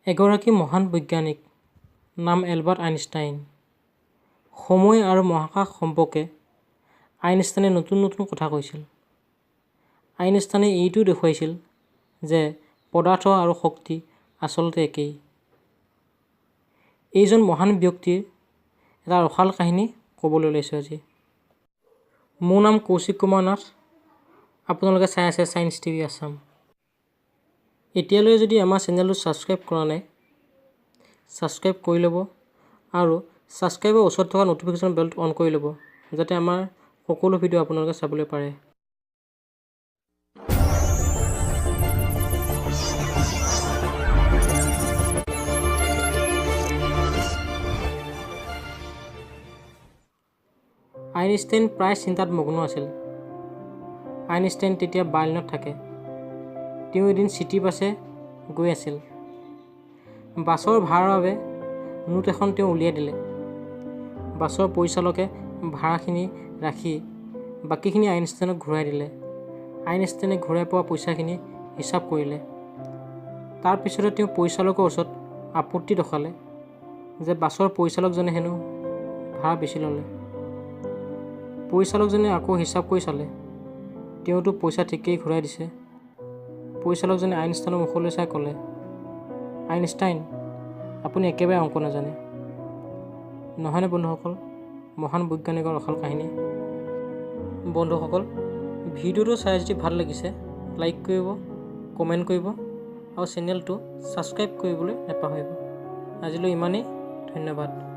এগৰাকী মহান বৈজ্ঞানিক নাম এলবাৰ্ট আইনষ্টাইন। সময় আৰু মহাকাশ সম্পৰ্কে আইনষ্টাইনে নতুন নতুন কথা কৈছিল। আইনষ্টাইনে এইটোও দেখুৱাইছিল যে পদাৰ্থ আৰু শক্তি আচলতে একেই। এইজন মহান ব্যক্তিৰ এটা ৰসাল কাহিনী ক'বলৈ ওলাইছোঁ আজি। মোৰ নাম কৌশিক কুমাৰ নাথ। আপোনালোকে চাই আছে ছায়েন্স টিভি আছাম। এতিয়ালৈ যদি আমাৰ চেনেলটো ছাবস্ক্ৰাইব কৰা নাই, ছাবস্ক্ৰাইব কৰি ল'ব আৰু ছাবস্ক্ৰাইবৰ ওচৰত থকা ন'টিফিকেশ্যন বেলটো অন কৰি ল'ব, যাতে আমাৰ সকলো ভিডিঅ' আপোনালোকে চাবলৈ পাৰে। আইনষ্টাইন প্ৰায় চিন্তাত মগ্ন আছিল। আইনষ্টাইন তেতিয়া বাৰ্লিনত থাকে। তেওঁ এদিন চিটি বাছে গৈ আছিল। বাছৰ ভাড়াৰ বাবে নোট এখন তেওঁ উলিয়াই দিলে। বাছৰ পৰিচালকে ভাড়াখিনি ৰাখি বাকীখিনি আইনষ্টাইনক ঘূৰাই দিলে। আইনষ্টাইনে ঘূৰাই পোৱা পইচাখিনি হিচাপ কৰিলে। তাৰ পিছতে তেওঁ পৰিচালকৰ ওচৰত আপত্তি দখালে যে বাছৰ পৰিচালকজনে হেনো ভাড়া বেছি ল'লে। পৰিচালকজনে আকৌ হিচাপ কৰি চালে, তেওঁতো পইচা ঠিকেই ঘূৰাই দিছে। পৰিচালকজনে আইনষ্টাইনৰ মুখলৈ চাই ক'লে, আইনষ্টাইন, আপুনি একেবাৰে অংক নাজানে। নহয়নে বন্ধুসকল, মহান বৈজ্ঞানিকৰ ৰসাল কাহিনী। বন্ধুসকল, ভিডিঅ'টো চাই যদি ভাল লাগিছে লাইক কৰিব, কমেণ্ট কৰিব আৰু চেনেলটো ছাবস্ক্ৰাইব কৰিবলৈ নাপাহৰিব। আজিলৈ ইমানেই, ধন্যবাদ।